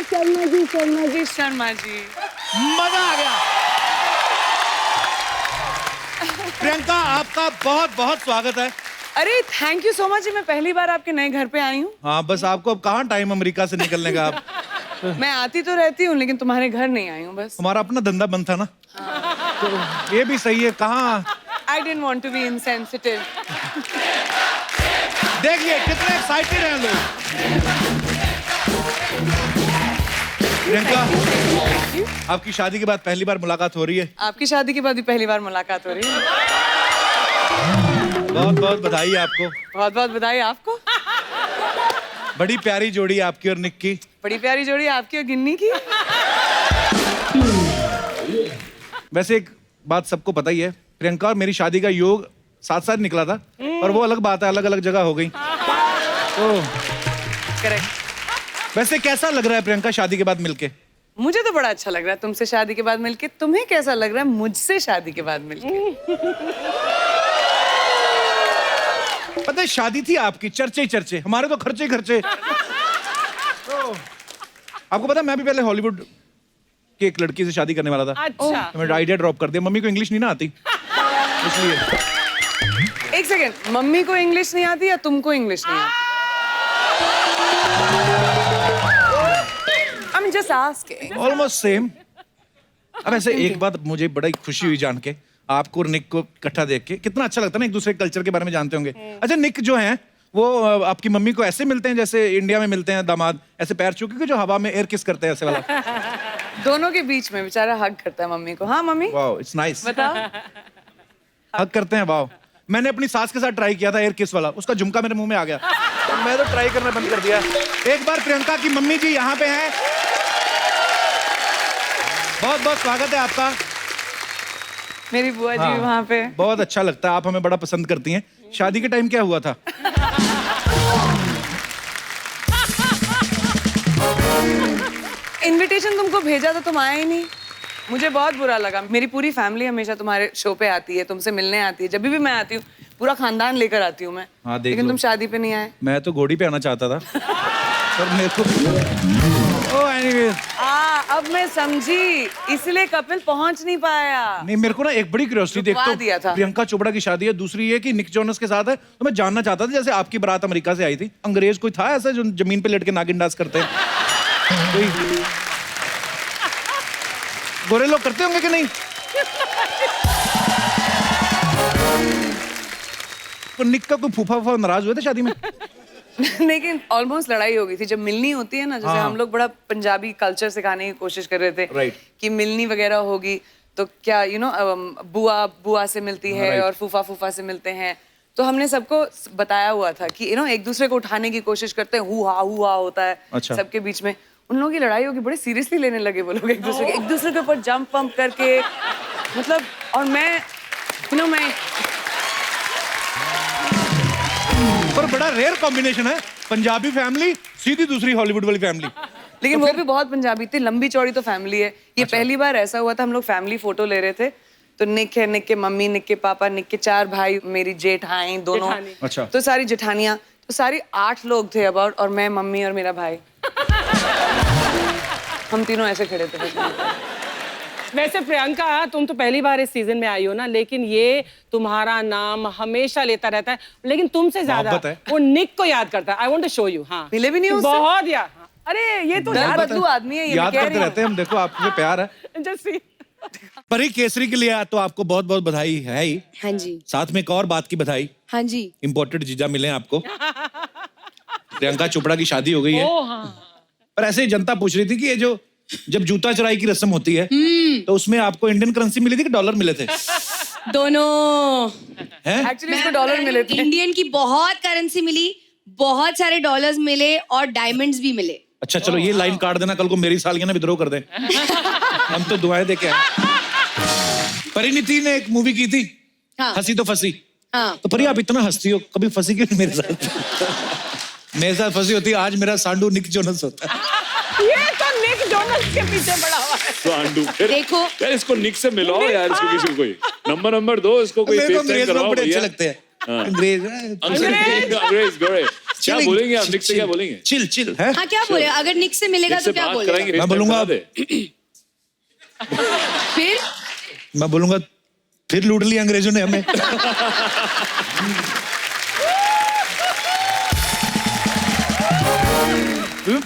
शर्मा जी, शर्मा जी, शर्मा जी। मजा आ गया। प्रियंका, आपका बहुत बहुत स्वागत है। अरे थैंक यू सो मच। मैं पहली बार आपके नए घर पे आई हूँ। हाँ, बस आपको अब कहाँ टाइम अमेरिका से निकलने का। आप मैं आती तो रहती हूँ लेकिन तुम्हारे घर नहीं आई हूँ बस। हमारा अपना धंधा बंद था ना। तो ये भी सही है। कहाँ I didn't want to be insensitive. देखिए कितने एक्साइटेड हैं लोग। प्रियंका, आपकी शादी के बाद पहली बार मुलाकात हो रही है। आपकी शादी के बाद भी पहली बार मुलाकात हो रही है। बहुत बहुत बधाई आपको। बहुत बहुत बधाई आपको। बड़ी प्यारी जोड़ी आपकी और निक की। बड़ी प्यारी जोड़ी आपकी और गिन्नी की। वैसे एक बात सबको पता ही है, प्रियंका और मेरी शादी का योग साथ साथ निकला था, और वो अलग बात है, अलग अलग जगह हो गई। तो करेक्ट। वैसे कैसा लग रहा है प्रियंका शादी के बाद मिलके? मुझे तो बड़ा अच्छा लग रहा है तुमसे शादी के बाद मिलके। तुम्हें कैसा लग रहा है मुझसे शादी के बाद मिलके? पता है, शादी थी आपकी, चर्चे ही चर्चे, हमारे तो खर्चे ही खर्चे। तो आपको पता है, मैं भी पहले हॉलीवुड की एक लड़की से शादी करने वाला था। अच्छा। तो मैं आइडिया ड्रॉप कर दिया। मम्मी को इंग्लिश नहीं ना आती, इसलिए। एक सेकेंड, मम्मी को इंग्लिश नहीं आती या तुमको इंग्लिश नहीं आती? I'm just asking. Almost same. अब ऐसे एक बात मुझे बड़ी खुशी हुई जान के, आपको और निक को इकट्ठा देख के। कितना अच्छा लगता है ना, एक दूसरे के कल्चर के बारे में जानते होंगे। अच्छा, निक जो है वो आपकी मम्मी को ऐसे मिलते हैं जैसे इंडिया में मिलते हैं दामाद, ऐसे पैर छू के जो हवा में एयर किस करते हैं, ऐसे वाला? दोनों के बीच में बेचारा हग करता है मम्मी को। हाँ मम्मी, वाओ, इट्स नाइस। बताओ। हक करते हैं, वाओ। मैंने अपनी सास के साथ ट्राई किया था एयर किस वाला, उसका झुमका मेरे मुंह में आ गया, तो मैं तो ट्राई करना बंद कर दिया। एक बार प्रियंका की मम्मी जी यहाँ पे हैं। बहुत बहुत स्वागत है आपका। मेरी बुआ जी हाँ, वहाँ पे। बहुत अच्छा लगता है, आप हमें बड़ा पसंद करती हैं। शादी के टाइम क्या हुआ था? इनविटेशन तुमको भेजा तो तुम आए ही नहीं। मुझे बहुत बुरा लगा। मेरी पूरी फैमिली हमेशा तुम्हारे शो पे आती है, तुमसे मिलने आती है। जब भी मैं आती हूँ पूरा खानदान लेकर आती हूँ मैं। हाँ, देख लेकिन लो। तुम शादी पे नहीं आए। मैं तो घोड़ी पे आना चाहता था, पर मेरे को एनीवेज। अब मैं समझी, इसलिए कपिल पहुंच नहीं पाया। नहीं, मेरे को ना एक बड़ी क्यूरियोसिटी, रुकवा देखो दिया था। प्रियंका चोपड़ा की शादी है, दूसरी ये कि निक जोनस के साथ है, तो मैं जानना चाहता था, जैसे आपकी बारात अमेरिका से आई थी, अंग्रेज कोई था ऐसा जो जमीन पे लेट के नागिन डांस करते हैं? कोई गोरे लोग करते होंगे कि नहीं? तो निक का कोई फूफा फूफा नाराज हुए थे शादी में? लेकिन ऑलमोस्ट लड़ाई हो गई थी। जब मिलनी होती है ना, जैसे हाँ। हम लोग बड़ा पंजाबी कल्चर सिखाने की कोशिश कर रहे थे। Right. कि मिलनी वगैरह होगी तो क्या बुआ बुआ से मिलती है Right. और फूफा फूफा से मिलते हैं। तो हमने सबको बताया हुआ था कि एक दूसरे को उठाने की कोशिश करते हैं, हुआ होता है। अच्छा। सबके बीच में उन लोगों की लड़ाई होगी, बड़े सीरियसली लेने लगे वो लोग एक दूसरे के ऊपर जंप पंप करके, मतलब। और मैं पर बड़ा रेयर कॉम्बिनेशन है, पंजाबी फैमिली सीधी दूसरी हॉलीवुड वाली फैमिली। लेकिन वो भी बहुत पंजाबी थी, लंबी चौड़ी तो फैमिली है ये। अच्छा। पहली बार ऐसा हुआ था, हम लोग फैमिली फोटो ले रहे थे, तो निक है, निक के मम्मी, निक के पापा, निक के 4 भाई, मेरी जेठाई दोनों। अच्छा। तो सारी जेठानियां, तो सारी 8 लोग थे अबाउट, और मैं, मम्मी और मेरा भाई। हम तीनों ऐसे खड़े थे। वैसे प्रियंका, तुम तो पहली बार इस सीजन में आई हो ना, लेकिन ये तुम्हारा नाम हमेशा लेता रहता है, लेकिन तुमसे ज्यादा मोहब्बत है। वो निक को याद करता है। I want to show you. हाँ, मिले भी नहीं उससे? बहुत याद। अरे ये तो दल बदलू आदमी है ये, मैं याद कह करते रही हूँ। रहते हैं हम, देखो आपसे प्यार है। Just see. परी केसरी के लिए तो आपको बहुत बहुत बधाई है ही। हाँ जी। साथ में एक और बात की बधाई, हाँ जी। इम्पोर्टेड जीजा मिले आपको। प्रियंका चोपड़ा की शादी हो गई है। पर ऐसे ही जनता पूछ रही थी कि ये जो जब जूता चुराई की रस्म होती है, तो उसमें आपको इंडियन करेंसी मिली थी कि डॉलर मिले थे? दोनों। हैं? एक्चुअली इसको डॉलर मिले थे। इंडियन की बहुत करेंसी मिली, बहुत सारे डॉलर्स मिले और डायमंड्स भी मिले। अच्छा चलो, ये लाइन काट देना, कल को मेरी सालियां ना विद्रोह कर दें। हम तो दुआएं दे के आए। परिणीति ने एक मूवी की थी, हाँ। हंसी तो फंसी। हाँ। तो परी आप इतना हंसती हो, कभी फंसी क्यों नहीं मेरे साथ? मेरे साथ फंसी होती, आज मेरा सांडू निक जोनस होता है। ये तो निक जोनस के पीछे पड़ा हुआ है। सांडू, फिर देखो यार इसको निक से मिलाओ यार, इसको किसी को कोई नंबर दो, इसको कोई मेरे को FaceTime अंग्रेज लोग करवाओ बड़े अच्छे भैया। लगते हैं। अंग्रेज अंग्रेज गोरे। क्या बोलेंगे आप? निक से क्या बोलेंगे? चिल चिल है। हाँ क्या बोले, अगर निक से मिलेगा निक तो से क्या बात बोले? कराएंगे। मैं बोलूंगा फिर मैं बोलूंगा फिर लूट लिया अंग्रेजों ने हमें।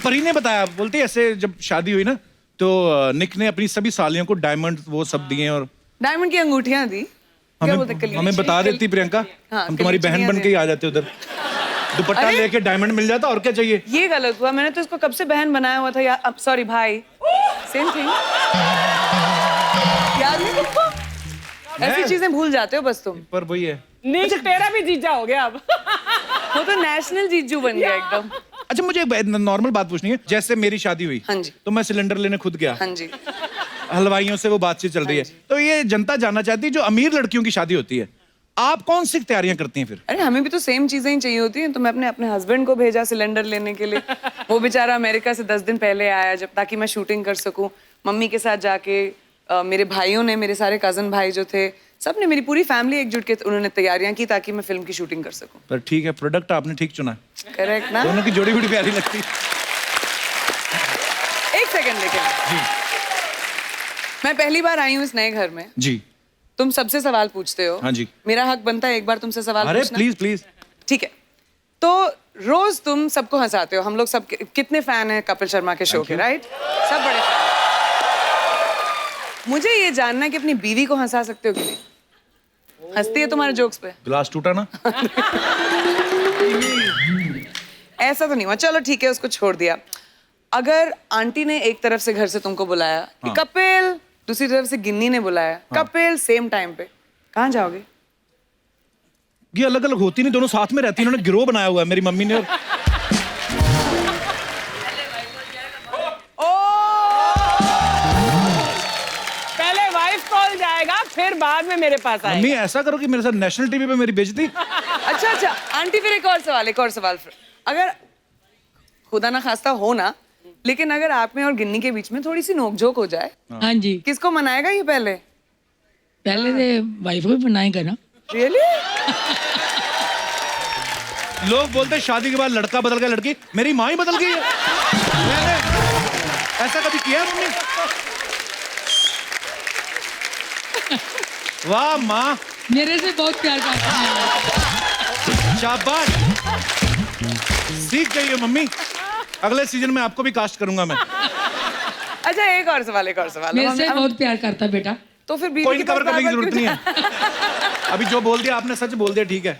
परी ने बताया, बोलती ऐसे जब शादी हुई ना तो निक ने अपनी सभी सालियों को डायमंड वो सब दिए और डायमंड की अंगूठियां दी। क्या बोलते हैं, हमें बता देती प्रियंका, हाँ, हम तुम्हारी बहन बन के ही आ जाते उधर, दुपट्टा अरे! लेके डायमंड मिल जाता और क्या चाहिए। ये गलत हुआ, मैंने तो इसको कब से बहन बनाया हुआ था यार। अब सॉरी भाई, सेम थिंग। याद नहीं तुमको? ऐसी चीजें भूल जाते हो बस तुम। पर वही है। निक तेरा भी जीजा हो गया अब। वो तो नेशनल जीजू बन गया एकदम। अच्छा मुझे एक नॉर्मल बात पूछनी है, जैसे मेरी शादी हुई हाँ जी। तो मैं सिलेंडर लेने खुद गया, हाँ जी। हलवाइयों से वो बातचीत चल रही है, तो ये जनता जानना चाहती है जो अमीर लड़कियों की शादी होती है आप कौन सी तैयारियां करती हैं फिर? अरे हमें भी तो सेम चीजें ही चाहिए होती हैं। तो मैं अपने हस्बैंड को भेजा सिलेंडर लेने के लिए। वो बेचारा अमेरिका से 10 दिन पहले आया जब, ताकि मैं शूटिंग कर सकूं। मम्मी के साथ जाके मेरे भाइयों ने, मेरे सारे कजन भाई जो थे, सब ने, मेरी पूरी फैमिली एकजुट के उन्होंने तैयारियां की ताकि मैं फिल्म की शूटिंग कर सकूं। पर ठीक है, प्रोडक्ट आपने ठीक चुना, करेक्ट ना? दोनों की जोड़ी बड़ी प्यारी लगती। एक सेकंड लेकिन मैं पहली बार आई हूँ इस नए घर में। जी तुम सबसे सवाल पूछते हो। हाँ जी। मेरा हक बनता है एक बार तुमसे सवाल अरे पूछना। Please please. ठीक है, तो रोज तुम सबको हंसाते हो। हम लोग सब कितने फैन हैं कपिल शर्मा के शो के, राइट? सब बड़े फैन। मुझे ये जानना है कि अपनी बीवी को हंसा सकते हो कि नहीं? हंसती है तुम्हारे जोक्स पे? गिलास टूटा ना। ऐसा तो नहीं हुआ, चलो ठीक है, उसको छोड़ दिया। अगर आंटी ने एक तरफ से घर से तुमको बुलाया कि कपिल, दूसरी तरफ से गिन्नी ने बुलाया कपिल, सेम टाइम पे, कहाँ जाओगे? ये अलग अलग होती नहीं, दोनों साथ में रहती। इन्होंने गिरोह बनाया हुआ है मेरी मम्मी ने। और पहले वाइफ कॉल जाएगा, फिर बाद में मेरे पास आएगा। मम्मी ऐसा करो कि मेरे साथ नेशनल टीवी पे मेरी बेइज्जती। अच्छा अच्छा आंटी, फिर एक और सवाल फिर। अगर खुदा ना खास्ता हो ना, लेकिन अगर आप में और गिन्नी के बीच में थोड़ी सी नोकझोंक हो जाए, हाँ जी, किसको मनाएगा ये पहले? पहले तो वाइफ को बनाएगा ना। रियली? लोग बोलते हैं शादी के बाद लड़का बदल गया, लड़की, मेरी माँ ही बदल गई है। मैंने ऐसा कभी किया है मम्मी? वाह माँ, मेरे से बहुत प्यार करता है। शाबाश, सीख गई है मम्मी। अगले सीजन में आपको भी कास्ट करूंगा मैं। अच्छा एक और सवाल। मेरे से बहुत प्यार करता है बेटा। तो फिर बीवी कोई के कवर पास करने की बार-बार जरूरत क्यों नहीं है। अभी जो बोल दिया आपने सच बोल दिया, ठीक है।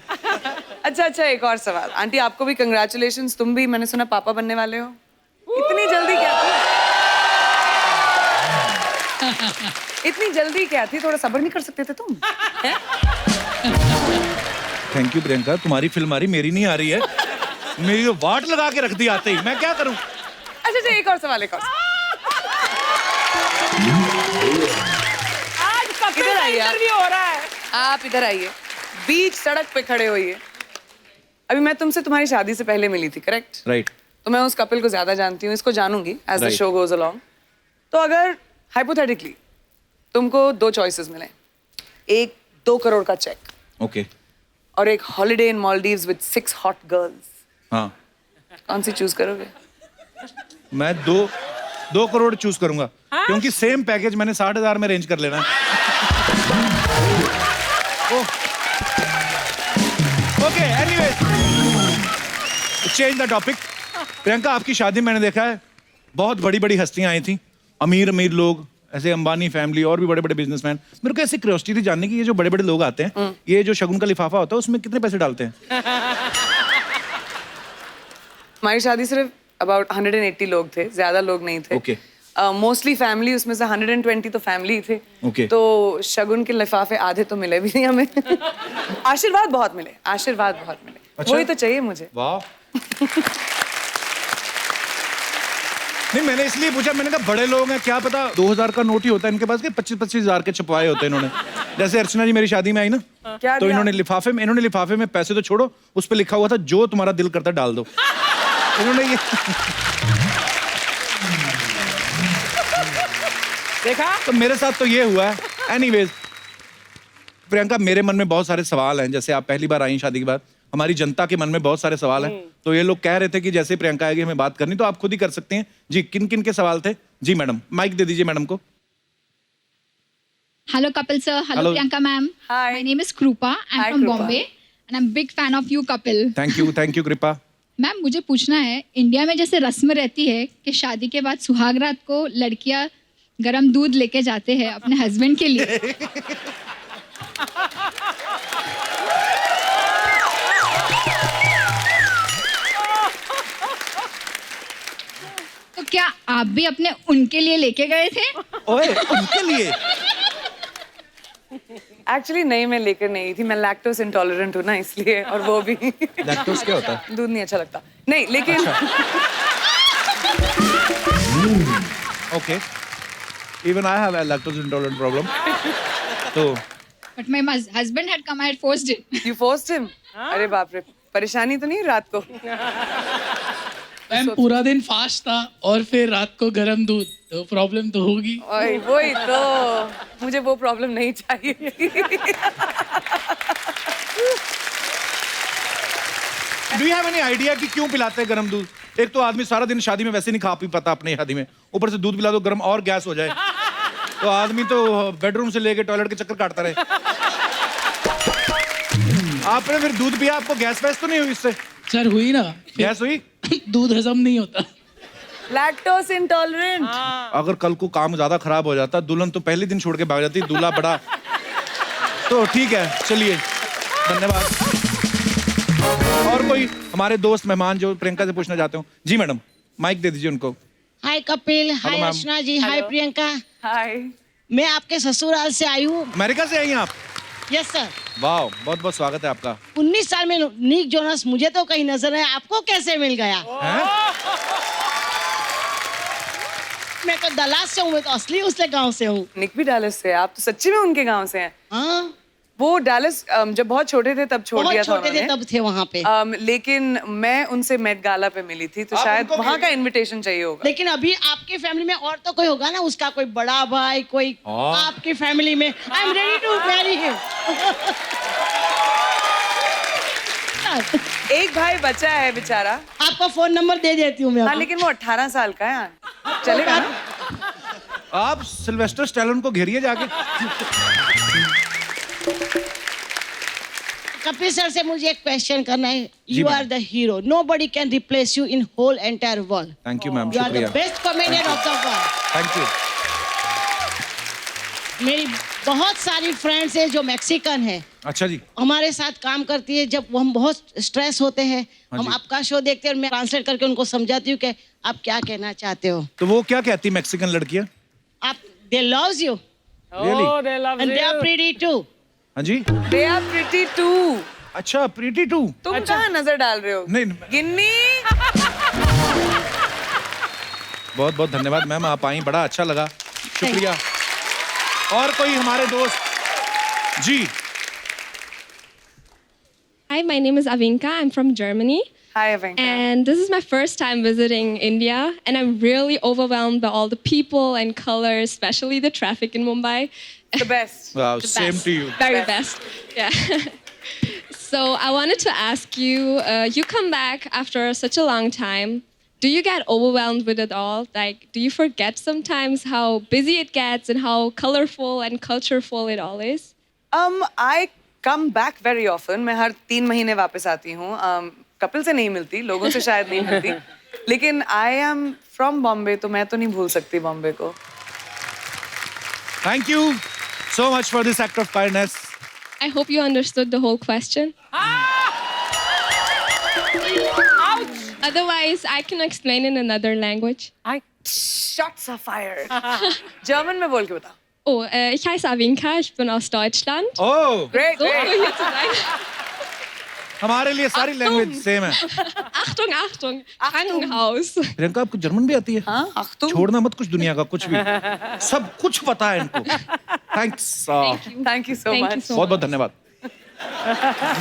अच्छा एक और सवाल। आंटी आपको भी कंग्रेचुलेशंस, तुम भी मैंने सुना पापा बनने वाले हो। इतनी जल्दी क्या थी? इतनी जल्दी क्या थी? थोड़ा सब्र नहीं कर सकते थे तुम? हैं? थैंक यू प्रियंका, तुम्हारी फिल्म आ रही, मेरी नहीं आ रही है। मेरी तो वाट लगा के रख दी आते ही, मैं क्या करूं? अच्छा एक और सवाल। आज कपिल इधर का आइए आप। इंटरव्यू हो रहा है। आप इधर आइए, बीच सड़क पे खड़े होइए। अभी मैं तुमसे तुम्हारी शादी से पहले मिली थी, करेक्ट? राइट। तो मैं उस कपिल को ज्यादा जानती हूँ, इसको जानूंगी as the Right. Show goes along. तो अगर हाइपोथेटिकली तुमको 2 चॉइसेस मिले, एक 2 करोड़ का चेक ओके। और एक holiday in Maldives with 6 hot girls, हाँ, कौन सी चूज करोगे? मैं 2 करोड़ चूज करूंगा, क्योंकि सेम पैकेज मैंने 60,000 में अरेंज कर लेना है। Okay, anyways, change the topic. Priyanka, आपकी शादी मैंने देखा है, बहुत बड़ी बड़ी हस्तियां आई थी, अमीर अमीर लोग, ऐसे अंबानी फैमिली और भी बड़े बड़े बिजनेसमैन। मेरे को ऐसी क्यूरियोसिटी थी जानने की, ये जो बड़े बड़े लोग आते हैं, ये जो शगुन का लिफाफा होता है, उसमें कितने पैसे डालते हैं? हमारी शादी सिर्फ अबाउट 180 लोग थे, ज्यादा लोग नहीं थे। Okay. मोस्टली फैमिली, उसमें से 120 तो फैमिली थे। Okay. तो शगुन के लिफाफे आधे तो मिले भी नहीं हमें। आशीर्वाद बहुत मिले। अच्छा? वही तो चाहिए मुझे। वाह। नहीं, मैंने इसलिए पूछा, मैंने कहा बड़े लोग हैं, क्या पता 2000 का नोट ही होता है इनके पास, कि 25-25 हजार के छपवाए होते हैं इन्होंने। जैसे अर्चना जी मेरी शादी में आई ना, क्या तो दिया? इन्होंने लिफाफे में पैसे तो छोड़ो, उस पे लिखा हुआ था जो तुम्हारा दिल करता डाल दो। इन्होंने ये देखा? तो मेरे साथ तो ये हुआ है। एनीवेज प्रियंका, मेरे मन में बहुत सारे सवाल हैं। जैसे आप पहली बार आई शादी के बाद, हमारी जनता के मन में बहुत सारे सवाल हैं, तो ये लोग कह रहे थे कि जैसे प्रियंका आएगी हमें बात करनी, तो आप खुद ही कर सकते हैं जी। किन किन के सवाल थे जी? मैडम माइक दे दीजिए मैडम को। Hello, couple sir. Hello, Hello. Priyanka ma'am. Hi. My name is Krupa. I'm Hi, from Krupa. Bombay, and I'm big fan of you, couple. Thank you कृपा। मैम मुझे पूछना है, इंडिया में जैसे रस्म रहती है कि शादी के बाद सुहागरात को लड़कियां गरम दूध लेके जाते हैं अपने हस्बैंड के लिए, तो क्या आप भी अपने उनके लिए लेके गए थे? ओए उनके लिए? एक्चुअली नहीं, मैं लेकर नहीं थी, मैं लैक्टोज इंटॉलरेंट हूँ ना, इसलिए। और वो भी लैक्टोज क्या होता है? दूध नहीं अच्छा लगता। नहीं लेकिन okay, even I have a lactose intolerant problem. तो But my husband had come, I had forced it. You forced him? अरे बाप रे, परेशानी तो नहीं रात को? मैम पूरा दिन फास्ट था और फिर रात को गरम दूध, तो प्रॉब्लम तो होगी। ओए वही तो, मुझे वो प्रॉब्लम नहीं चाहिए थी। Do you have any idea कि क्यों पिलाते हैं गरम दूध? एक तो आदमी सारा दिन शादी में वैसे नहीं खा पी पाता अपनी शादी में, ऊपर से दूध पिला दो गरम और गैस हो जाए, तो आदमी तो बेडरूम से लेके टॉयलेट के चक्कर काटता रहे। आपने फिर दूध पिया, आपको गैस वैस तो नहीं हुई इससे? सर हुई ना, गैस हुई? दूध हजम नहीं होता। Lactose intolerant. अगर कल को काम ज्यादा खराब हो जाता, दुल्हन तो पहले दिन छोड़ के भाग जाती, दूल्हा बड़ा। तो ठीक है, चलिए धन्यवाद। और कोई हमारे दोस्त मेहमान जो प्रियंका से पूछना चाहते हो? जी मैडम, माइक दे दीजिए उनको। हाय कपिल, हाय मैम। अर्चना जी, हाय प्रियंका। हाय। मैं आपके ससुराल से आई हूँ। अमेरिका से आई हैं आप? Yes sir. वाह, बहुत बहुत स्वागत है आपका। 19 साल में निक जोनस मुझे तो कहीं नजर है, आपको कैसे मिल गया? हैं? मैं तो दलास से हूँ, मैं तो असली उसले गांव से हूँ। निक भी डालस से? आप तो सच्ची में उनके गांव से हैं? हाँ, वो डालस जब बहुत छोटे थे तब छोड़ बहुत दिया था छोटे थे उन्होंने। तब थे वहाँ पे। लेकिन मैं उनसे मेट गाला पे मिली थी, तो आप शायद उनको वहाँ भी- का इनविटेशन चाहिए होगा। लेकिन अभी आपकी फैमिली में और तो कोई होगा ना, उसका कोई बड़ा भाई, कोई हाँ। आपकी फैमिली में। I am ready to marry him. एक भाई बचा है बेचारा। आपका फोन नंबर दे देती हूँ मैं हाँ, अभी। लेकिन वो 18 साल का है, चलेगा ना? आप सिल्वेस्टर स्टैलोन को घेरिए जाके। कपिल सर से मुझे एक क्वेश्चन करना है। जी you ma'am. Are the hero, nobody can replace you in whole entire world. Thank you ma'am, you are the शुक्रिया। Best comedian of the world. Thank you. मेरी बहुत सारी फ्रेंड्स हैं जो मैक्सिकन है, अच्छा जी, हमारे साथ काम करती है। जब हम बहुत स्ट्रेस होते हैं, हाँ हम जी। आपका शो देखते हैं और मैं ट्रांसलेट करके उनको समझाती हूँ कि आप क्या कहना चाहते हो। तो वो क्या कहती मैक्सिकन लड़कियां? आप they loves you Really? Oh, they love and they are you. Pretty too. हाँ जी। They are pretty too. अच्छा, प्रीटी टू। तुम कहाँ नजर डाल रहे हो? नहीं, गिन्नी। बहुत बहुत धन्यवाद मैम, आप आई, बड़ा अच्छा लगा, शुक्रिया। और कोई हमारे दोस्त? जी। Hi, my name is Avinka. I'm from Germany. Hi, Avinka. And this is my first time visiting India. And I'm really overwhelmed by all the people and colors, especially the traffic in Mumbai. The best. Wow, The same best. to you. Very best. Yeah. So I wanted to ask you, you come back after such a long time. Do you get overwhelmed with it all? Like, do you forget sometimes how busy it gets and how colorful and cultureful it all is? I come back very often. मैं हर 3 महीने वापस आती हूँ। कपिल से नहीं मिलती, लोगों से शायद नहीं मिलती, लेकिन I am from Bombay, तो मैं तो नहीं भूल सकती बॉम्बे को। Thank you so much for this act of kindness. I hope you understood the whole question. Otherwise, I can explain in another language. Shots are fired. German में बोल के बता। Oh, ich heiße Avinka, ich bin aus Deutschland. Oh, Great, So, great. hier zu sein. हमारे लिए सारी language same है। Achtung, Achtung, Krankenhaus. Priyanka, आपको German भी आती है? हाँ, Achtung. छोड़ना मत कुछ दुनिया का कुछ भी, सब कुछ पता है इनको। Thanks, Thank you so Thank you much. so बहुत बहुत धन्यवाद।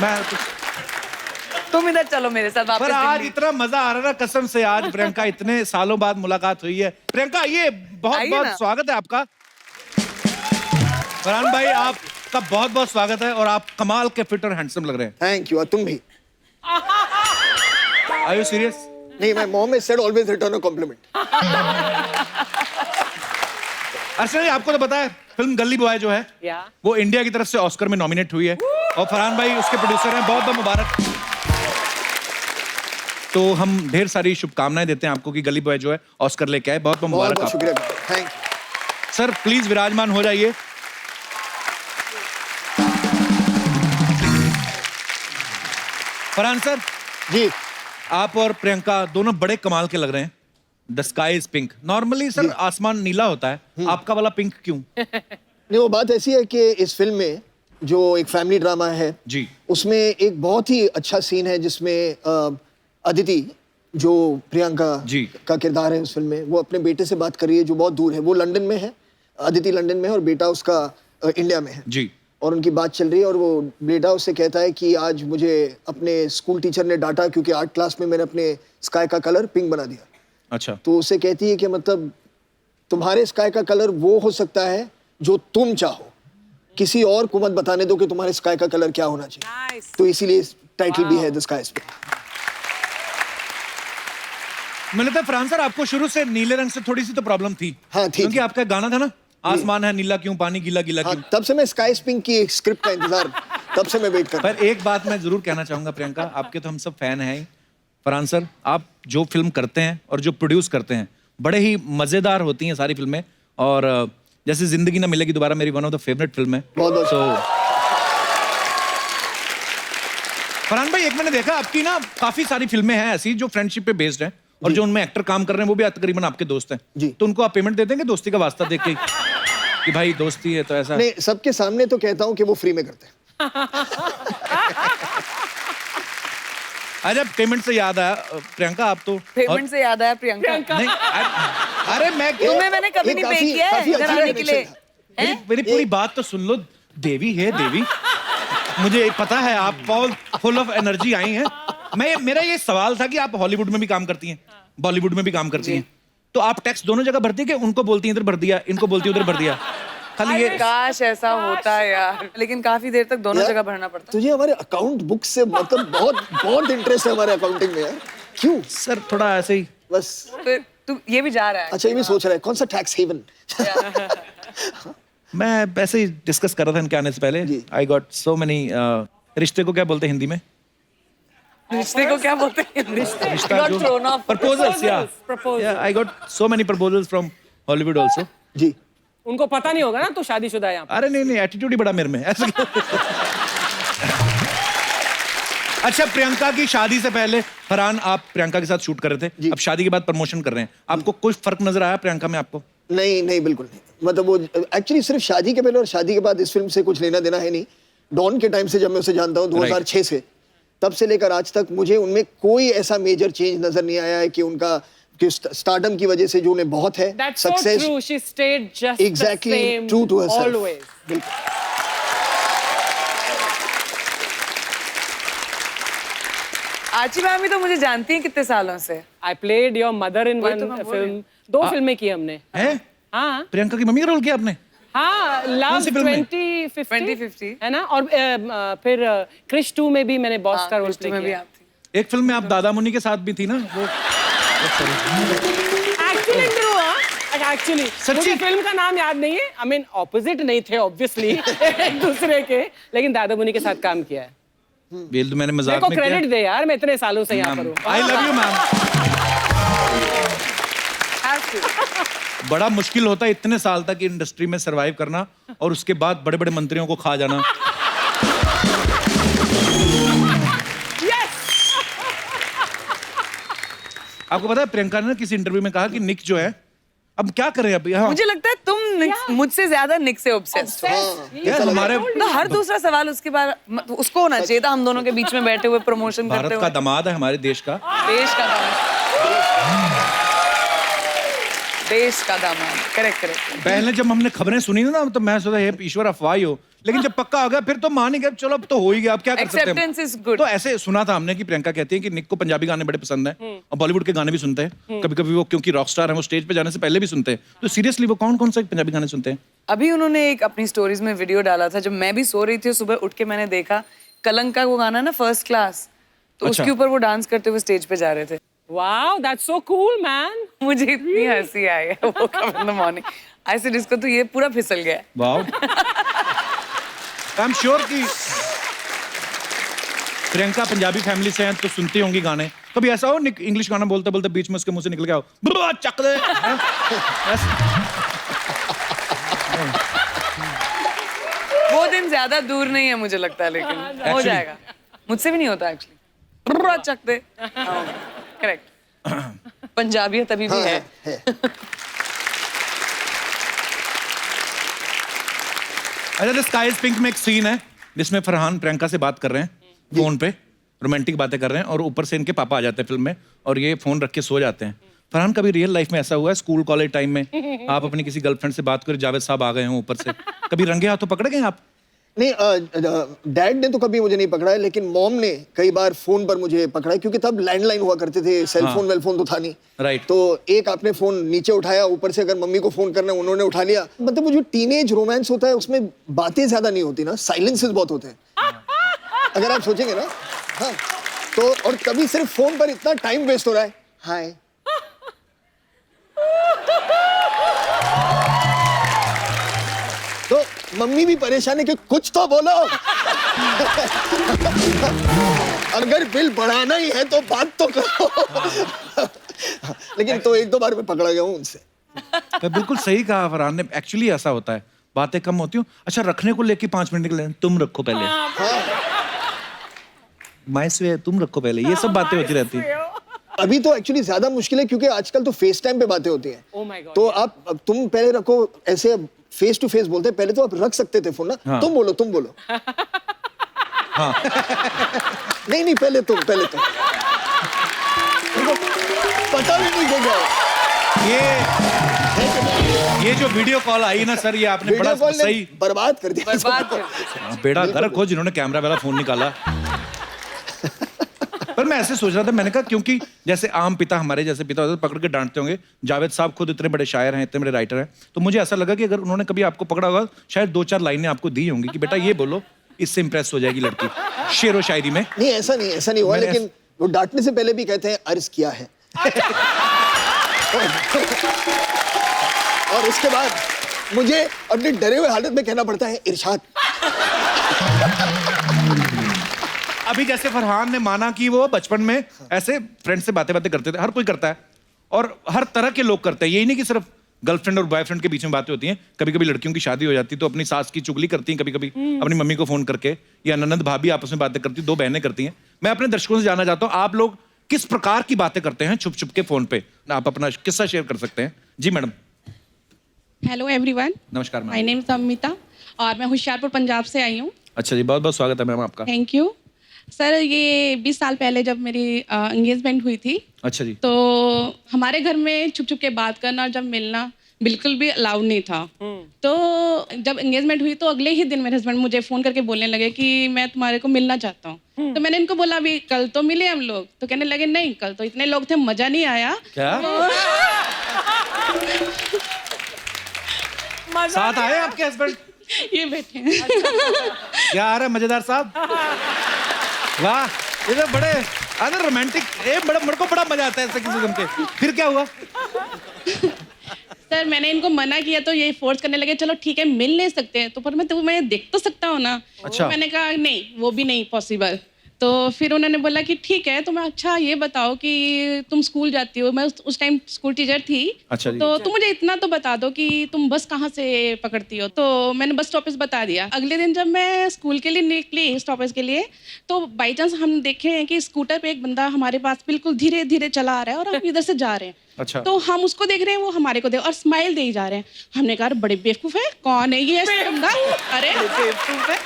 मैं तुम इधर चलो मेरे साथ वापस पर आज दिल्ली। इतना मजा आ रहा है ना, कसम से। आज प्रियंका, इतने सालों बाद मुलाकात हुई है। प्रियंका, ये बहुत आइए बहुत ना। स्वागत है आपका। फरहान भाई, आपका बहुत बहुत स्वागत है, और आप कमाल के फिट और हैंडसम लग रहे हैं। थैंक यू, और तुम भी। Are you serious? नहीं, my mom has said always return a compliment. अर्चना जी, आपको तो पता है फिल्म गली बॉय जो है या वो इंडिया की तरफ से ऑस्कर में नॉमिनेट हुई है और फरहान भाई उसके प्रोड्यूसर हैं। बहुत बहुत मुबारक। तो हम ढेर सारी शुभकामनाएं देते हैं आपको कि गली बॉय जो है ऑस्कर लेके आए। बहुत बहुत बहुत मुबारक बहुत आपको। शुक्रिया, थैंक यू। सर प्लीज विराजमान हो जाइए। फरहान सर जी, आप और प्रियंका दोनों बड़े कमाल के लग रहे हैं। The sky is pink. Normally sir आसमान नीला होता है, आपका वाला पिंक क्यों? नहीं, वो बात ऐसी है कि इस फिल्म में जो एक फैमिली ड्रामा है जी, उसमें एक बहुत ही अच्छा सीन है जिसमें अदिति जो प्रियंका जी का किरदार है उस फिल्म में, वो अपने बेटे से बात कर रही है जो बहुत दूर है। वो लंदन में है, अदिति लंदन में है और बेटा उसका इंडिया में है जी। और उनकी बात चल रही है और वो बेटा उससे कहता है कि आज मुझे अपने स्कूल टीचर ने डांटा क्योंकि आर्ट क्लास में मैंने अपने स्काई का कलर पिंक बना दिया। अच्छा। तो उसे कहती है कि मतलब तुम्हारे स्काई का कलर वो हो सकता है जो तुम चाहो, किसी और को मत बताने दो कि तुम्हारे स्काई का कलर क्या होना चाहिए। तो इसीलिए टाइटल भी है द स्काई इज पिंक। मुझे लगता है फरहान सर आपको शुरू से नीले रंग से थोड़ी सी तो प्रॉब्लम थी। हाँ, थी। क्योंकि आपका गाना था ना, आसमान है नीला क्यों, पानी गीला गीला हाँ, क्यों। तब से मैं स्काई इज पिंक की एक स्क्रिप्ट का इंतजार तब से मैं वेट कर रहा पर एक बात मैं जरूर कहना चाहूंगा प्रियंका, आपके तो हम सब फैन हैं ही। फरहान सर आप जो फिल्म करते हैं और जो प्रोड्यूस करते हैं बड़े ही मजेदार होती हैं सारी फिल्में। और जैसे जिंदगी ना मिलेगी दोबारा मेरी one of the favourite film है। बहुत फरहान भाई एक मैंने देखा आपकी ना काफी सारी फिल्में हैं ऐसी जो फ्रेंडशिप पे बेस्ड हैं और जो उनमें एक्टर काम कर रहे हैं वो भी तकरीबन आपके दोस्त हैं जी। तो उनको आप पेमेंट दे देंगे दोस्ती का वास्ता देख के कि भाई दोस्ती है तो ऐसा? नहीं, सबके सामने तो कहता हूँ कि वो फ्री में करते हैं। अच्छा पेमेंट से याद आया प्रियंका आप तो पेमेंट से याद आया प्रियंका। नहीं अरे मैं तुम्हें मैंने कभी नहीं पे किया है काफी इधर अच्छा आने के लिए। मेरी पूरी बात तो सुन लो। देवी है देवी, मुझे पता है आप बहुत फुल ऑफ एनर्जी आई हैं। मेरा ये सवाल था कि आप हॉलीवुड में भी काम करती हैं, बॉलीवुड में भी काम करती हैं, तो आप टैक्स दोनों जगह भरती है कि उनको बोलती हैं इधर भर दिया, इनको बोलती है उधर भर दिया? खाली ये काश ऐसा होता है यार, लेकिन काफी देर तक दोनों जगह भरना पड़ता तुझे हमारे अकाउंट बुक से मतलब बहुत बहुत इंटरेस्ट है हमारे अकाउंटिंग में यार। क्यों? सर थोड़ा ऐसे ही बस। है। तू ये भी जा रहा है। अच्छा, ये भी सोच रहा है कौन सा टैक्स हेवन। मैं ऐसे ही डिस्कस कर रहा था इनके आने से पहले। आई गॉट सो मेनी रिश्ते को क्या बोलते हैं हिंदी में? रिश्ते को क्या बोलते हैं? रिश्ता जो प्रपोजल्स या I got so many proposals from Hollywood also. जी। उनको पता नहीं होगा ना तो शादीशुदा है यहाँ पे। अरे नहीं एटीट्यूड ही बड़ा मेरे में ऐसा अच्छा प्रियंका की शादी से पहले फरहान आप प्रियंका के साथ शूट कर रहे थे, अब शादी के बाद प्रमोशन कर रहे हैं, आपको कोई फर्क नजर आया प्रियंका में आपको? नहीं नहीं, बिल्कुल नहीं। मतलब वो एक्चुअली सिर्फ शादी के पहले और शादी के बाद इस फिल्म से कुछ लेना देना है नहीं। डॉन के टाइम से जब मैं उसे जानता हूँ 2006 से, तब से लेकर आज तक मुझे उनमें कोई ऐसा मेजर चेंज नजर नहीं आया है कि उनका कि स्टारडम की वजह से जो उन्हें बहुत है success. She stayed just exactly the same true to herself. always. बिल्कुल। आची मैम भी तो मुझे जानती हैं कितने सालों से। I played your mother in वही one तो मैं बोल रही film. 2 फिल्में की हमने। हैं? हाँ प्रियंका की मम्मी का रोल किया आपने? हाँ, लव सी फिल्म में? 2050 है ना। और फिर क्रिश 2 में भी मैंने बॉस का रोल प्ले में भी किया। आप थी। एक फिल्म में आप दादा मुनि के साथ भी थी ना वो? एक्चुअली सच्ची? मुझे फिल्म का नाम याद नहीं है। आई मीन ऑपोजिट नहीं थे ऑब्वियसली एक दूसरे के, लेकिन दादा मुनि के साथ काम किया है। वेल तो मैंने मेरे मजाक को में किया। क्रेडिट दे यार, मैं इतने सालों से यहाँ पर हूँ। I love you ma'am. बड़ा मुश्किल होता है इतने साल तक इंडस्ट्री में सरवाइव करना और उसके बाद बड़े बड़े मंत्रियों को खा जाना। आपको पता है प्रियंका ने ना किसी इंटरव्यू में कहा कि निक जो है अब क्या करें अब यहाँ? मुझे लगता है तुम मुझसे ज्यादा निक से ऑब्सेस्ड हो। यार हमारे तो हर दूसरा सवाल उसके बाद उसको होना चाहिए था, हम दोनों के बीच में बैठे हुए प्रमोशन करते भारत हुए। का दामाद है हमारे देश का। देश का दामाद। देश का दामाद। Correct correct. पहले जब हमने खबरें सुनी ना तो मैं सोचा हे ईश्वर अफवाह ही हो, लेकिन जब पक्का हो गया फिर तो मान ही गया चलो अब तो हो ही गया, अब क्या कर सकते हैं। Acceptance is good. तो ऐसे सुना था हमने कि प्रियंका कहती है कि निक को पंजाबी गाने बड़े पसंद हैं और बॉलीवुड के गाने भी सुनते हैं। कभी कभी वो क्योंकि रॉक स्टार है वो स्टेज पे जाने से पहले भी सुनते हैं। तो सीरियसली वो कौन कौन सा पंजाबी गाने सुनते हैं? अभी उन्होंने एक अपनी स्टोरीज में वीडियो डाला था, जब मैं भी सो रही थी सुबह उठ के मैंने देखा कलंक का वो गाना ना फर्स्ट क्लास, तो उसके ऊपर वो डांस करते हुए स्टेज पे जा रहे थे। Wow, that's so cool, man. मुझे इतनी हंसी आई है वो कब in the morning. I said इसको तो ये पूरा फिसल गया। वाओ। आई एम श्योर कि प्रियंका पंजाबी फैमिली से हैं तो सुनती होंगी गाने। कभी ऐसा हो इंग्लिश गाना बोलते बोलते बीच में उसके मुंह से निकल गया हो बुआ चक दे। वो दिन ज्यादा दूर नहीं है मुझे लगता है, लेकिन हो जाएगा। मुझसे भी नहीं होता एक्चुअली। चक दे, करेक्ट। पंजाबी तभी भी है। अच्छा, द स्काई इज पिंक में एक सीन है जिसमें फरहान प्रियंका से बात कर रहे हैं फोन पे, रोमांटिक बातें कर रहे हैं और ऊपर से इनके पापा आ जाते हैं फिल्म में और ये फोन रख के सो जाते हैं। फरहान, कभी रियल लाइफ में ऐसा हुआ है स्कूल कॉलेज टाइम में आप अपनी किसी गर्लफ्रेंड से बात करें, जावेद साहब आ गए हों ऊपर से, कभी रंगे हाथों पकड़ गए आप? नहीं, डैड ने तो कभी मुझे नहीं पकड़ा है, लेकिन मॉम ने कई बार फोन पर मुझे पकड़ा है, क्योंकि तब लैंडलाइन हुआ करते थे, सेलफोन वेलफोन तो था नहीं। राइट। तो एक आपने फोन नीचे उठाया, ऊपर से अगर मम्मी को फोन करना है उन्होंने उठा लिया। मतलब वो जो टीनेज रोमांस होता है उसमें बातें ज्यादा नहीं होती ना, साइलेंसेस बहुत होते हैं अगर आप सोचेंगे ना। हाँ, तो और कभी सिर्फ फोन पर इतना टाइम वेस्ट हो रहा है। हाय, तो मम्मी भी परेशान है कि कुछ तो बोलो अगर बिल बढ़ाना ही है तो बात तो करो। लेकिन तो एक दो बार मैं पकड़ा गया हूँ उनसे। तो बिल्कुल सही कहा फरहान ने, एक्चुअली ऐसा होता है, बातें कम होती हूँ। अच्छा, रखने को लेके 5 मिनट निकले, तुम रखो पहले, माइस वे तुम रखो पहले, ये सब बातें होती रहती हैं। अभी तो एक्चुअली ज्यादा मुश्किल है क्योंकि आजकल तो फेस टाइम पे बातें होती हैं। Oh my God, तो आप तुम पहले रखो, ऐसे फेस टू फेस बोलते हैं, पहले तो आप रख सकते थे फोन ना। हाँ। तुम बोलो हाँ। नहीं पहले तुम उनको पता भी नहीं देगा। ये जो वीडियो कॉल आई ना सर, ये आपने बड़ा वीडियो कॉल ने सही बर्बाद कर दिया। बर्बाद कर। बेड़ा गर्क हो जिन्होंने कैमरा वाला फोन निकाला। पर मैं ऐसे सोच रहा था, मैंने कहा क्योंकि जैसे आम पिता, हमारे जैसे पिता होते पकड़ के डांटते होंगे, जावेद साहब खुद इतने बड़े शायर हैं, इतने बड़े राइटर हैं, तो मुझे ऐसा लगा कि अगर उन्होंने कभी आपको पकड़ा होगा, शायद 2-4 लाइनें आपको दी होंगी कि बेटा ये बोलो, इससे इंप्रेस हो जाएगी लड़की शेरो शायरी में। नहीं, ऐसा नहीं हुआ, लेकिन वो डांटने से पहले भी कहते हैं अर्ज किया है। और उसके बाद मुझे अपनी डरे हुए हालत में कहना पड़ता है इरशाद। अभी जैसे फरहान ने माना कि वो बचपन में ऐसे फ्रेंड से बातें करते थे, हर कोई करता है और हर तरह के लोग करते हैं, यही नहीं कि सिर्फ गर्लफ्रेंड और बॉयफ्रेंड के बीच में बातें होती हैं। कभी कभी लड़कियों की शादी हो जाती है तो अपनी सास की चुगली करती हैं, कभी कभी अपनी मम्मी को फोन करके, या ननद भाभी आपस में बातें करती, 2 बहनें करती हैं। मैं अपने दर्शकों से जानना चाहता हूँ, आप लोग किस प्रकार की बातें करते हैं छुप छुप के फोन पे? आप अपना किस्सा शेयर कर सकते हैं। जी मैडम। हेलो एवरीवन, नमस्कार my ma'am. Name is Amita और मैं होशियारपुर पंजाब से आई हूँ। अच्छा जी, बहुत बहुत स्वागत है मैम आपका। Thank you sir. ये 20 साल पहले जब मेरी एंगेजमेंट हुई थी, अच्छा जी, तो हमारे घर में छुप छुप के बात करना और जब मिलना बिल्कुल भी अलाउड नहीं था। तो जब एंगेजमेंट हुई तो अगले ही दिन मेरे हस्बैंड मुझे फ़ोन करके बोलने लगे कि मैं तुम्हारे को मिलना चाहता हूँ। तो मैंने इनको बोला अभी कल तो मिले हम लोग, तो कहने लगे नहीं, कल तो इतने लोग थे, मज़ा नहीं आया। क्या साथ आए आपके हस्बैंड? ये बैठे हैं। क्या आ रहा है मजेदार साहब? वाह, ये तो बड़े अरे रोमांटिक, बड़ा मेरे को बड़ा मजा आता है ऐसे किसी किस्म के। फिर क्या हुआ? सर मैंने इनको मना किया तो ये फोर्स करने लगे, चलो ठीक है मिल नहीं सकते हैं तो पर मैं तुम्हें देख तो सकता हूँ ना। अच्छा। तो मैंने कहा नहीं, वो भी नहीं पॉसिबल। तो फिर उन्होंने बोला कि ठीक है, तो मैं अच्छा ये बताओ कि तुम स्कूल जाती हो, मैं उस टाइम स्कूल टीचर थी। अच्छा जी। तो तुम मुझे इतना तो बता दो कि तुम बस कहाँ से पकड़ती हो। तो मैंने बस स्टॉपेज बता दिया। अगले दिन जब मैं स्कूल के लिए निकली स्टॉपेज के लिए, तो बाई चांस हम देखे हैं कि स्कूटर पे एक बंदा हमारे पास बिल्कुल धीरे धीरे चला आ रहा है और हम इधर से जा रहे हैं। अच्छा। तो हम उसको देख रहे हैं, वो हमारे को देख और स्माइल दे ही जा रहे हैं। हमने कहा बड़े बेवकूफ है, कौन है ये ऐसा बंदा? अरे बेवकूफ है,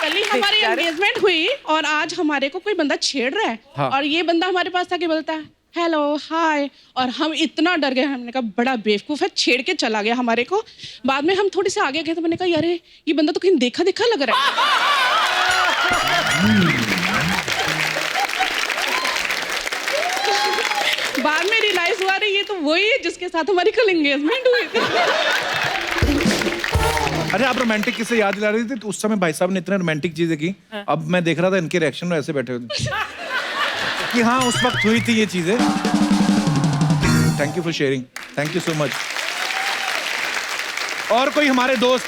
कल ही हमारी एंगेजमेंट हुई और आज हमारे को कोई बंदा छेड़ रहा है। हाँ। और ये बंदा हमारे पास आके बोलता है हेलो हाय, और हम इतना डर गए। हमने कहा बड़ा बेवकूफ है, छेड़ के चला गया हमारे को। बाद में हम थोड़ी सी आगे गए तो मैंने कहा अरे ये बंदा तो कहीं देखा देखा लग रहा है। बाद में रियलाइज हुआ रही ये तो वही है जिसके साथ हमारी कल एंगेजमेंट हुई थी। अरे आप रोमांटिक किससे याद दिला रही थी? तो उस समय भाई साहब ने इतने रोमांटिक चीजें की, अब मैं देख रहा था इनके रिएक्शन में ऐसे बैठे हुए थे। कि हाँ उस वक्त हुई थी ये चीजें। Thank you for sharing, thank you so much. और कोई हमारे दोस्त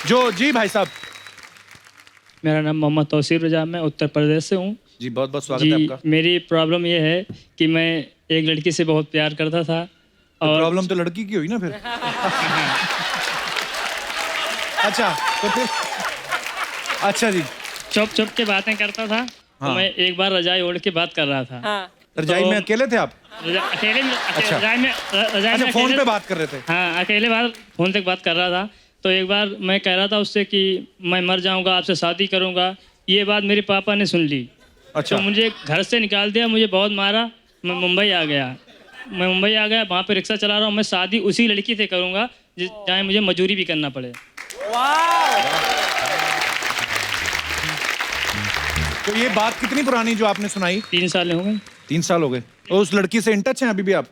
जो, जी भाई साहब। मेरा नाम मोहम्मद तौसीर रजा, मैं उत्तर प्रदेश से हूँ। जी बहुत बहुत स्वागत है जी, आपका। मेरी प्रॉब्लम ये है कि मैं एक लड़की से बहुत प्यार करता था और प्रॉब्लम तो लड़की की हुई ना फिर। अच्छा तो फिर, अच्छा जी। चुप चुप के बातें करता था। हाँ। तो मैं एक बार रजाई ओढ़ के बात कर रहा था। रजाई में अकेले थे आप? अकेले में, अच्छा। रजाई में अच्छा, फोन अकेले- पे बात कर रहे थे? हाँ, अकेले बात, फोन तक बात कर रहा था। तो एक बार मैं कह रहा था उससे कि मैं मर जाऊंगा, आपसे शादी करूंगा। ये बात मेरे पापा ने सुन ली। अच्छा। तो मुझे घर से निकाल दिया, मुझे बहुत मारा। मैं मुंबई आ गया, वहाँ पे रिक्शा चला रहा हूँ। मैं शादी उसी लड़की से करूँगा जहाँ मुझे मजदूरी भी करना पड़े। तो ये बात कितनी पुरानी जो आपने सुनाई? 3 साल हो गए। 3 साल हो गए। और उस लड़की से इन टच हैं अभी भी आप?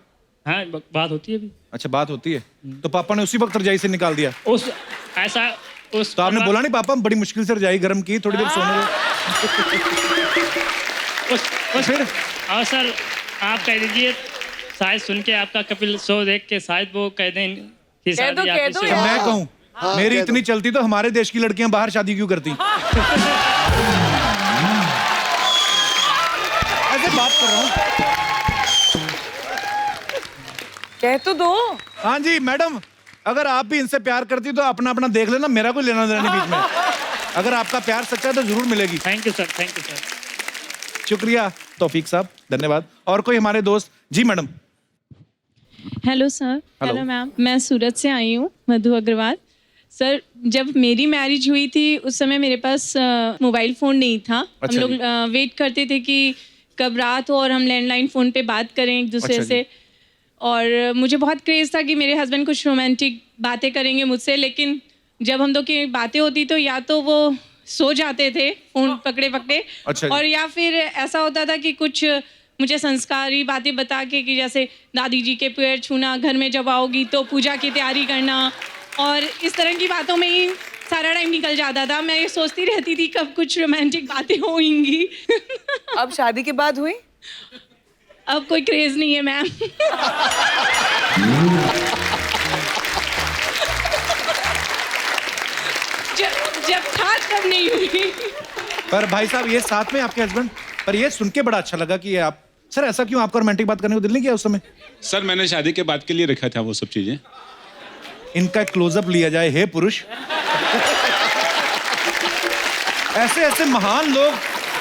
हाँ, बात होती है अभी। अच्छा, बात होती है। तो पापा ने उसी वक्त रजाई से निकाल दिया? उस तो आपने बोला नहीं पापा बड़ी मुश्किल से रजाई गर्म की, थोड़ी देर सोने दो? फिर और सर आप कह दीजिए, शायद सुन के आपका कपिल शो देख के शायद वो कह दें कि शादी आपकी से- मैं कहूँ मेरी इतनी चलती तो हमारे देश की लड़कियां बाहर शादी क्यों करती? ऐसे बात कर रहा हूँ। कह तो दो। हाँ जी मैडम, अगर आप भी इनसे प्यार करती तो अपना अपना देख लेना, मेरा कोई लेना देना नहीं बीच में। अगर आपका प्यार सच्चा है तो जरूर मिलेगी। Thank you sir, thank you sir. शुक्रिया तौफीक साहब, धन्यवाद। और कोई हमारे दोस्त? जी madam. Hello sir. Hello ma'am, मैं सूरत से आई हूँ, मधु अग्रवाल। सर जब मेरी मैरिज हुई थी उस समय मेरे पास मोबाइल फ़ोन नहीं था। अच्छा हम लोग वेट करते थे कि कब रात हो और हम लैंडलाइन फ़ोन पे बात करें एक दूसरे अच्छा से। और मुझे बहुत क्रेज़ था कि मेरे हस्बैंड कुछ रोमांटिक बातें करेंगे मुझसे, लेकिन जब हम लोग की बातें होती तो या तो वो सो जाते थे फ़ोन पकड़े पकड़े, अच्छा और या फिर ऐसा होता था कि कुछ मुझे संस्कारी बातें बता के कि जैसे दादी जी के पैर छूना, घर में जब आओगी तो पूजा की तैयारी करना, और इस तरह की बातों में ही सारा टाइम निकल जाता था। मैं ये सोचती रहती थी कब कुछ रोमांटिक बातें होंगी। अब शादी के बाद हुई? अब कोई क्रेज नहीं है मैम। जब था तब नहीं हुई। पर भाई साहब ये साथ में आपके हस्बैंड, पर ये सुन के बड़ा अच्छा लगा कि ये आप, सर ऐसा क्यों आपको रोमांटिक बात करने को दिल नहीं किया उस समय? सर मैंने शादी के बाद के लिए रखा था वो सब चीजें। इनका क्लोजअप लिया जाए, हे पुरुष। ऐसे ऐसे महान लोग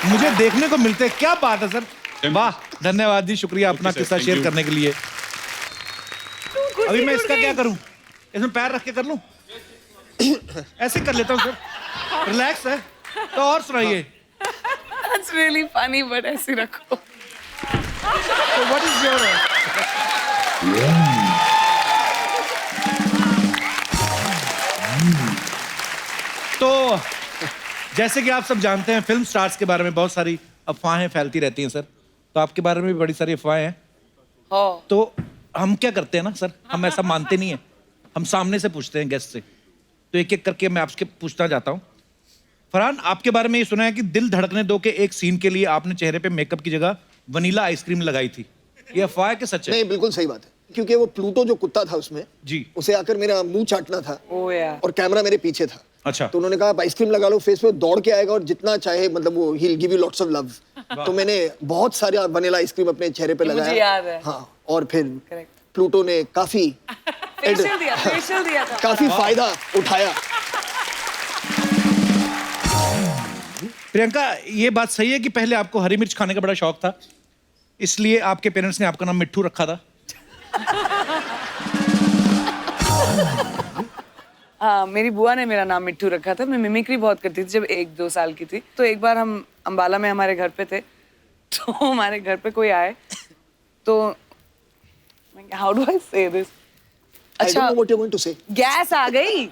मुझे देखने को मिलते हैं, क्या बात है सर। वाह, धन्यवाद जी, शुक्रिया अपना किस्सा शेयर करने के लिए। अभी मैं इसका क्या करूं? इसमें पैर रख के कर लूं? ऐसे कर लेता हूं सर, रिलैक्स है। तो और सुनाइए। That's really funny, but ऐसे रखो। So what is your तो जैसे कि आप सब जानते हैं फिल्म स्टार्स के बारे में बहुत सारी अफवाहें फैलती रहती हैं सर, तो आपके बारे में भी बड़ी सारी अफवाहें हैं। हाँ। तो हम क्या करते हैं ना सर, हम ऐसा मानते नहीं है, हम सामने से पूछते हैं गेस्ट से। तो एक एक करके मैं आपसे पूछना चाहता हूँ। फरहान, आपके बारे में ये सुना है कि दिल धड़कने दो के एक सीन के लिए आपने चेहरे पे मेकअप की जगह वनीला आइसक्रीम लगाई थी, ये अफवाह है कि सच है? नहीं, बिल्कुल सही बात है, क्योंकि वो प्लूटो जो कुत्ता था उसमें जी, उसे आकर मेरा मुंह चाटना था। ओह यार। और कैमरा मेरे पीछे था। अच्छा। तो उन्होंने कहा आप आइसक्रीम लगा लो फेस पे, दौड़ के आएगा और जितना चाहे, मतलब वो he will give you lots of love. तो मैंने बहुत सारे वनीला आइसक्रीम अपने चेहरे पे लगाया। मुझे याद है। हाँ, और फिर Correct. प्लूटो ने काफी फेशियल दिया था। काफी फायदा उठाया। प्रियंका, ये बात सही है कि पहले आपको हरी मिर्च खाने का बड़ा शौक था, इसलिए आपके पेरेंट्स ने आपका नाम मिट्ठू रखा था? हाँ, मेरी बुआ ने मेरा नाम मिट्ठू रखा था। मैं मिमिक्री बहुत करती थी जब 1-2 साल की थी। तो एक बार हम अंबाला में हमारे घर पे थे, तो हमारे घर पे कोई आए, तो हाउ डू आई से दिस, अच्छा गैस आ गई,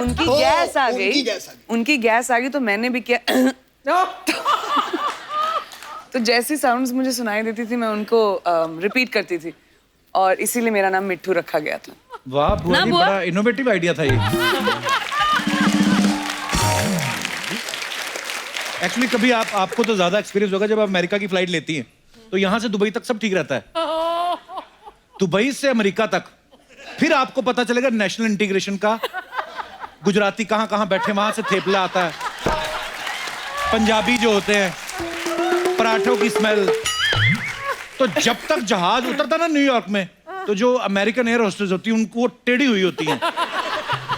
उनकी गैस आ गई, उनकी गैस आ गई, तो मैंने भी किया। तो जैसी साउंड्स मुझे सुनाई देती थी मैं उनको रिपीट करती थी, और इसीलिए मेरा नाम मिट्ठू रखा गया था। वाह बुआ जी, बड़ा इनोवेटिव आइडिया था ये। एक्चुअली कभी आपको तो ज्यादा एक्सपीरियंस होगा जब आप अमेरिका की फ्लाइट लेती हैं, तो यहाँ से दुबई तक सब ठीक रहता है, दुबई से अमेरिका तक फिर आपको पता चलेगा नेशनल इंटीग्रेशन का, गुजराती कहाँ कहाँ बैठे वहां से थेपला आता है, पंजाबी जो होते हैं पराठों की स्मेल। तो जब तक जहाज उतरता ना न्यूयॉर्क में, तो जो अमेरिकन एयर होस्टेस होती है उनको वो टेढ़ी हुई होती है,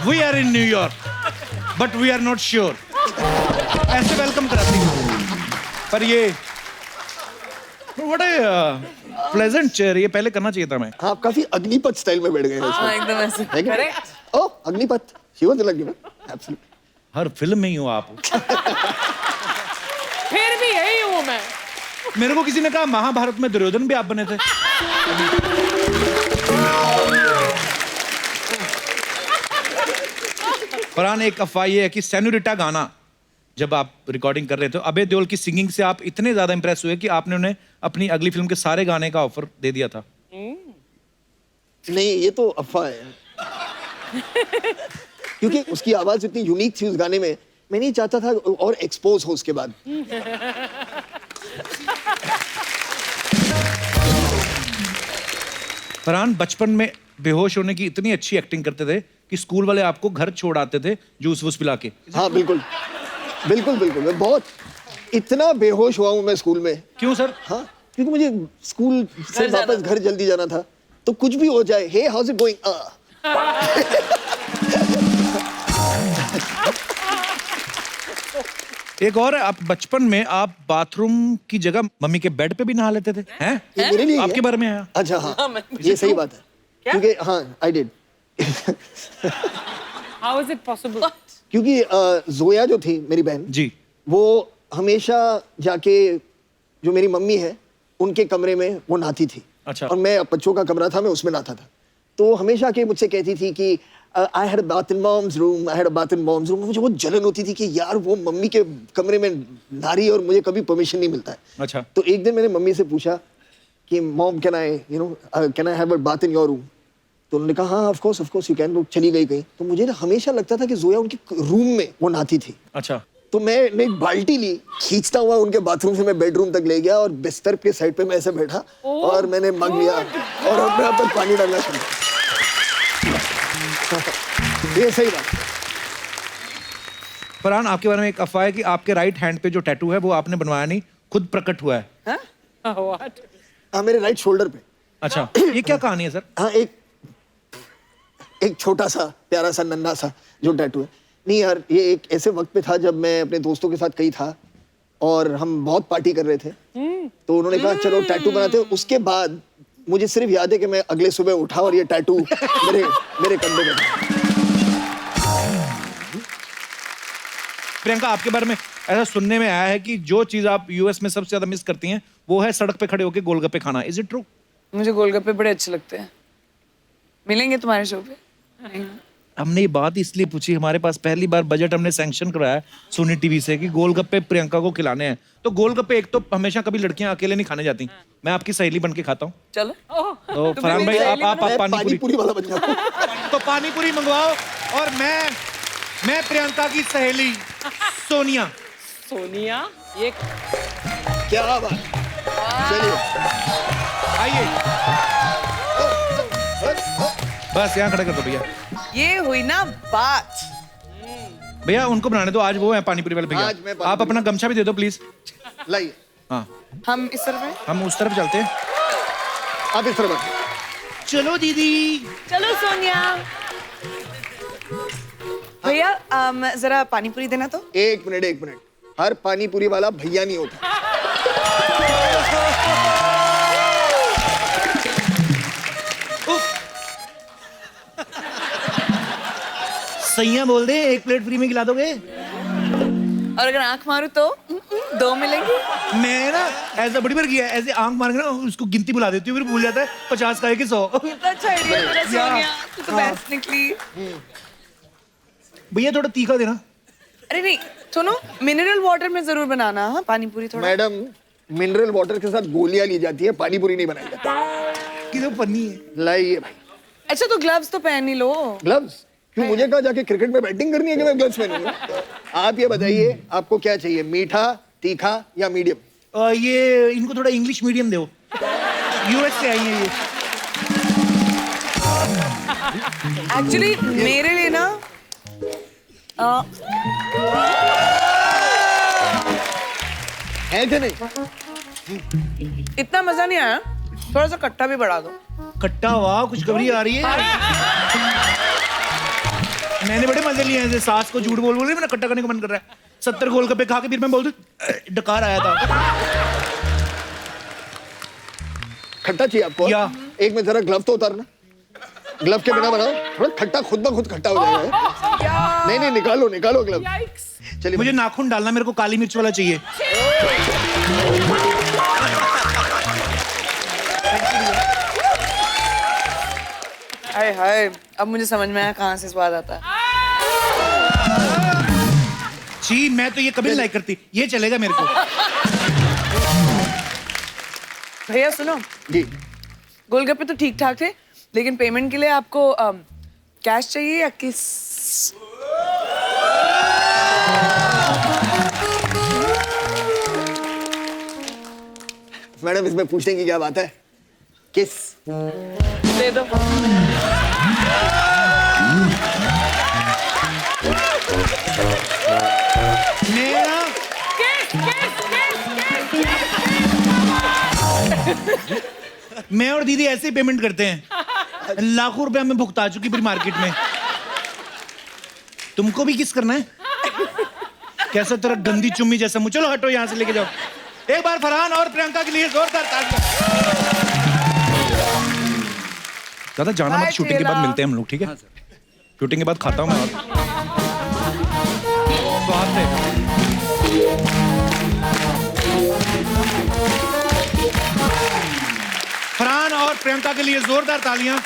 we are in New York but we are not sure, ऐसे वेलकम कराती है। पर ये व्हाट ए प्लेजेंट चेयर, ये पहले करना चाहिए था मैं। हाँ, आप काफी अग्निपथ स्टाइल में बैठ गए हैं इसमें। एकदम ऐसे है क्या? Correct. Oh, Agneepath, he was in Agneepath, absolutely. हर फिल्म में ही हो आप। फिर भी यही हूँ मैं। मेरे को किसी ने कहा महाभारत में दुर्योधन भी आप बने थे। फरहान, एक अफवाह ये है कि सेनोरिटा गाना जब आप रिकॉर्डिंग कर रहे थे, अभय देओल की सिंगिंग से आप इतने ज्यादा इंप्रेस हुए कि आपने उन्हें अपनी अगली फिल्म के सारे गाने का ऑफर दे दिया था। नहीं, ये तो अफवाह है। क्योंकि उसकी आवाज इतनी यूनिक थी उस गाने में, मैं नहीं चाहता था और एक्सपोज हो उसके बाद। फरहान बचपन में बेहोश होने की इतनी अच्छी एक्टिंग करते थे कि स्कूल वाले आपको घर छोड़ आते थे जूस वूस पिला के। हाँ बिल्कुल बिल्कुल बिल्कुल, मैं बहुत इतना बेहोश हुआ हूँ मैं स्कूल में। क्यों सर? हाँ, क्योंकि मुझे स्कूल से वापस घर जल्दी जाना था, तो कुछ भी हो जाए, हे हाउस इट गोइंग, एक और है, आप बचपन में आप बाथरूम की जगह मम्मी के बेड पे भी नहा लेते थे, हैं? ये मेरे लिए आपके है? बारे में आया। अच्छा हाँ, ये सही बात है। क्योंकि हाँ, I did. How is it possible? क्योंकि जोया जो थी मेरी बहन जी, वो हमेशा जाके जो मेरी मम्मी है उनके कमरे में वो नहाती थी। अच्छा। और मैं बच्चों का कमरा था, मैं उसमें नहाता था। तो हमेशा के मुझसे कहती थी कि I had a bath in mom's room, I had a bath in mom's room. मुझे बहुत जलन होती थी कि यार वो मम्मी के कमरे में नहा रही है और मुझे कभी परमिशन नहीं मिलता है। अच्छा। तो एक दिन मैंने मम्मी से पूछा कि mom can I can I have a bath in your room? तो उन्होंने कहा हाँ ऑफ कोर्स यू कैन। वो चली गई कहीं। तो मुझे ना हमेशा लगता था कि जोया उनके रूम में वो नहाती थी। अच्छा। तो मैंने एक बाल्टी ली, खींचता हुआ उनके बाथरूम से मैं बेडरूम तक ले गया और बिस्तर के साइड पे मैं ऐसे बैठा और मैंने मग लिया और अपने आप पर पानी डालना शुरू किया। ये सही बात। फरहान, आपके बारे में एक अफवाह है कि आपके राइट हैंड पे जो टैटू है वो आपने बनवाया नहीं, खुद प्रकट हुआ है। What? हाँ, मेरे राइट शोल्डर पे। अच्छा, ये क्या कहानी है सर? हाँ, एक छोटा सा प्यारा सा नन्हा सा जो टैटू है। नहीं यार, ये एक ऐसे वक्त पे था जब मैं अपने दोस्तों के साथ कहीं था और हम बहुत पार्टी कर रहे थे। तो उन्होंने कहा चलो टैटू बनाते हैं। उसके बाद मुझे सिर्फ याद है कि मैं अगले सुबह उठा और ये टैटू मेरे कंधे में था। प्रियंका, आपके बारे में ऐसा सुनने में आया है कि जो चीज आप यूएस में सबसे ज्यादा मिस करती हैं वो है सड़क पे खड़े होकर गोलगप्पे खाना। Is it true? मुझे गोलगप्पे बड़े अच्छे लगते हैं। मिलेंगे तुम्हारे शो पे? हमने ये बात इसलिए पूछी, हमारे पास पहली बार बजट हमने सैंक्शन कराया सोनी टीवी से कि गोलगप्पे प्रियंका को खिलाने हैं। तो गोलगप्पे एक तो हमेशा कभी लड़कियां अकेले नहीं खाने जाती, मैं आपकी सहेली बन के खाता हूँ। चलो। तो फरहान भाई आप पानी पूरी वाला बन जाता हूँ। तो पानी पूरी मंगवाओ और मैं प्रियंका की सहेली सोनिया। सोनिया, ये क्या बात। चलिए आइए, बस यहाँ खड़ा कर दो भैया। ये हुई ना बात। भैया उनको बनाने दो, आज वो है पानी पूरी वाले भैया। आज मैं पानी आप अपना गमछा भी दे दो प्लीज। लाइए, हाँ, हम इस तरफ हैं? हम उस तरफ चलते हैं। आप इस तरफ। चलो दीदी। चलो सोनिया। भैया जरा पानी पूरी देना तो। एक मिनट, हर पानी पूरी वाला भैया नहीं होता। सैया बोल दे, एक प्लेट फ्री में खिला दोगे? और अगर आंख मारूं तो 2 मिलेंगे। मैं ना ऐसा बड़ी बार किया है, ऐसे आंख मार के ना उसको गिनती बुला देती हूँ, फिर भूल जाता है 50 का है कि 100। अच्छा आइडिया तेरा सोनिया, तू तो बेस्ट निकली। भैया थोड़ा तीखा देना। अरे नहीं सुनो, मिनरल वाटर में जरूर बनाना। हाँ, पानी पूरी थोड़ा। मैडम, मिनरल वाटर के साथ गोलियां ली जाती है, पानी पूरी नहीं बनाई जाती। किधर पन्नी है? लाइए भाई। अच्छा तो ग्लव्स तो पहन ही लो। ग्लव्स? क्यों, मुझे कहा जाके क्रिकेट में बैटिंग करनी है कि मैं ग्लव्स पहनूंगा? आप ये बताइए आपको क्या चाहिए, मीठा, तीखा या मीडियम? ये इनको थोड़ा इंग्लिश मीडियम दो, यूएस से आई है ये। एक्चुअली मेरे लिए ना है कि नहीं? इतना मजा नहीं आया, थोड़ा सा खट्टा भी बढ़ा दो। खट्टा, वाह खुशखबरी आ रही है। मैंने बड़े मजे लिए हैं, सास को झूठ बोल रही, मेरा खट्टा करने का मन कर रहा है। 70 गोलगप्पे खा के फिर मैं बोल दूं डकार आया था। खट्टा चाहिए आपको? या एक में जरा ग्लव तो उतारना, ग्लव के बिना बनाओ, थोड़ा खट्टा खुद ब खुद खट्टा हो जाएगा। नहीं नहीं, निकालो निकालो ग्लव। चलिए, मुझे नाखून डालना, मेरे को काली मिर्च वाला चाहिए। हाय हाय, अब मुझे समझ में आया कहाँ से स्वाद आता है। छी, मैं तो ये कभी नहीं लाइक करती, ये चलेगा मेरे को। भैया सुनो जी, गोलगप्पे तो ठीक ठाक थे, लेकिन पेमेंट के लिए आपको कैश चाहिए या किस? मैडम इसमें पूछने की क्या बात है? किस दे दो। मेरा मैं और दीदी ऐसे ही पेमेंट करते हैं, लाखों रुपए हमें भुगता चुकी पूरी मार्केट में। तुमको भी किस करना है? कैसा तेरा गंदी चुम्मी जैसा मुंह। चलो हटो यहाँ से, लेके जाओ। एक बार फरहान और प्रियंका के लिए जोरदार तालियां। दादा जाना मत, शूटिंग के बाद मिलते हैं हम लोग, ठीक है? शूटिंग के बाद खाता हूँ मैं। और स्वाद से फरहान और प्रियंका के लिए जोरदार तालियां।